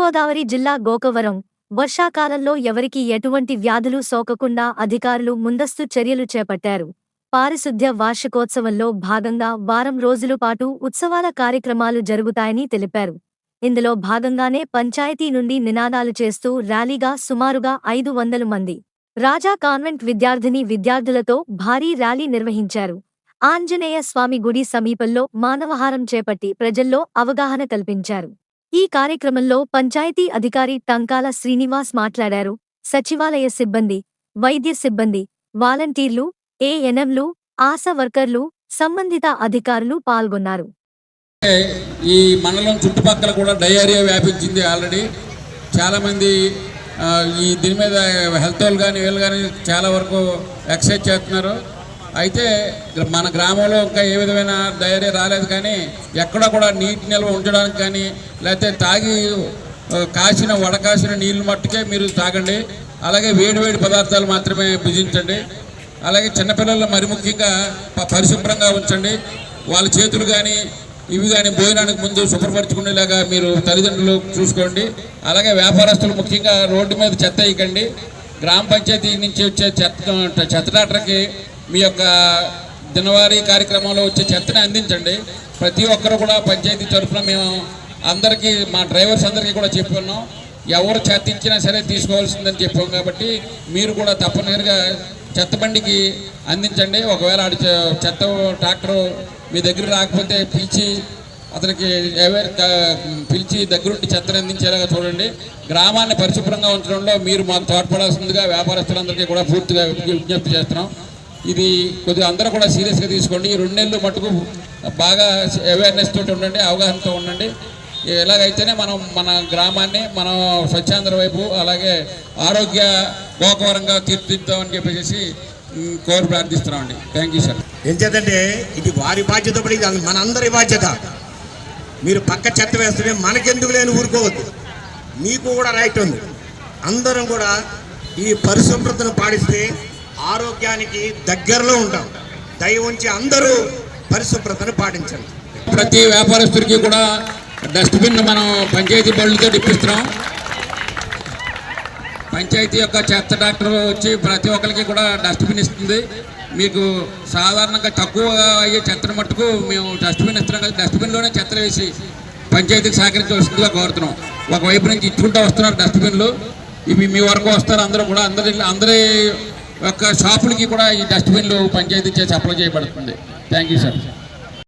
తూర్పుగోదావరి జిల్లా గోకవరం వర్షాకాలంలో ఎవరికి ఎటువంటి వ్యాధులు సోకకుండా అధికారులు ముందస్తు చర్యలు చేపట్టారు. పారిశుద్ధ్య వార్షికోత్సవంలో భాగంగా వారం రోజుల పాటు ఉత్సవాల కార్యక్రమాలు జరుగుతాయని తెలిపారు. ఇందులో భాగంగానే పంచాయతీ నుండి నినాదాలు చేస్తూ ర్యాలీగా సుమారుగా 500 మంది రాజా కాన్వెంట్ విద్యార్థులతో భారీ ర్యాలీ నిర్వహించారు. ఆంజనేయ స్వామి గుడి సమీపంలో మానవహారం చేపట్టి ప్రజల్లో అవగాహన కల్పించారు. ఈ కార్యక్రమంలో పంచాయతీ అధికారి టంకాల శ్రీనివాస్ మాట్లాడారు. సచివాలయ సిబ్బంది, వైద్య సిబ్బంది, వాలంటీర్లు, ఏఎన్ఎంలు, ఆశా వర్కర్లు, సంబంధిత అధికారులు పాల్గొన్నారు. ఈ మండలం చుట్టుపక్కల కూడా డయేరియా వ్యాపించింది. ఆల్రెడీ చాలామంది ఈ దీని మీద హెల్త్ వాళ్ళు కానీ వీళ్ళు కానీ చాలా వరకు ఎక్సర్సైజ్ చేస్తున్నారు. అయితే మన గ్రామంలో ఇంకా ఏ విధమైన డయేరియా రాలేదు, కానీ ఎక్కడ కూడా నీటి నిల్వ ఉంచడానికి కానీ లేకపోతే తాగి వడకాసిన నీళ్ళు మట్టుకే మీరు తాగండి. అలాగే వేడివేడి పదార్థాలు మాత్రమే భుజించండి. అలాగే చిన్నపిల్లలు మరి ముఖ్యంగా పరిశుభ్రంగా ఉంచండి. వాళ్ళ చేతులు కానీ ఇవి కానీ భోజనానికి ముందు శుభ్రపరచుకునేలాగా మీరు తల్లిదండ్రులు చూసుకోండి. అలాగే వ్యాపారస్తులు ముఖ్యంగా రోడ్డు మీద చెత్త వేయకండి. గ్రామ పంచాయతీ నుంచి వచ్చే చెత్త ట్రాక్టర్కి మీ యొక్క దినవారీ కార్యక్రమంలో వచ్చే చెత్తని అందించండి. ప్రతి ఒక్కరు కూడా పంచాయతీ తరఫున మేము అందరికీ, మా డ్రైవర్స్ అందరికీ కూడా చెప్పుకున్నాం, ఎవరు చెత్త ఇచ్చినా సరే తీసుకోవాల్సిందని చెప్పాం. కాబట్టి మీరు కూడా తప్పనిసరిగా చెత్త బండికి అందించండి. ఒకవేళ చెత్త ట్రాక్టర్ మీ దగ్గర రాకపోతే అతనికి పిలిచి దగ్గరుండి చెత్తను అందించేలాగా చూడండి. గ్రామాన్ని పరిశుభ్రంగా ఉంచడంలో మీరు మాకు తోడ్పడాల్సిందిగా వ్యాపారస్తులందరికీ కూడా పూర్తిగా విజ్ఞప్తి చేస్తున్నాం. ఇది కొద్దిగా అందరూ కూడా సీరియస్గా తీసుకోండి. ఈ 2 నెలలు మటుకు బాగా అవేర్నెస్ తోటి ఉండండి, అవగాహనతో ఉండండి. ఎలాగైతేనే మనం మన గ్రామాన్ని మనం స్వచ్ఛాంధ్ర వైపు అలాగే ఆరోగ్య గోకవరంగా తీర్చిదిద్దామని చెప్పేసి కోరి ప్రార్థిస్తున్నామండి. Thank you sir. ఏం చేద్దంటే ఇది వారి బాధ్యత, ఇది మన అందరి బాధ్యత. మీరు పక్క చెత్త వేస్తుంటే మనకెందుకు లేని ఊరుకోవద్దు. మీకు కూడా రైట్ ఉంది. అందరం కూడా ఈ పరిశుభ్రతను పాటిస్తే ఆరోగ్యానికి దగ్గరలో ఉంటాం. దయ ఉంచి అందరూ పరిశుభ్రతను పాటించండి. ప్రతి వ్యాపారస్తుడికి కూడా డస్ట్బిన్ మనం పంచాయతీ బళ్ళతో ఇప్పిస్తున్నాం. పంచాయతీ యొక్క చెత్త డాక్టర్ వచ్చి ప్రతి ఒక్కరికి కూడా డస్ట్బిన్ ఇస్తుంది. మీకు సాధారణంగా తక్కువగా అయ్యే చెత్తను మట్టుకు మేము డస్ట్బిన్ ఇస్తున్నాం కదా, డస్ట్బిన్లోనే చెత్తలు వేసి పంచాయతీకి సహకరించవలసిందిగా కోరుతున్నాం. ఒకవైపు నుంచి ఇచ్చుకుంటూ వస్తున్నారు డస్ట్బిన్లు, ఇవి మీ వరకు వస్తారు. అందరూ కూడా అందరి యొక్క షాపులకి కూడా ఈ డస్ట్బిన్లు పంచాయతీ చేసి అప్లై చేయబడుతుంది. Thank you sir.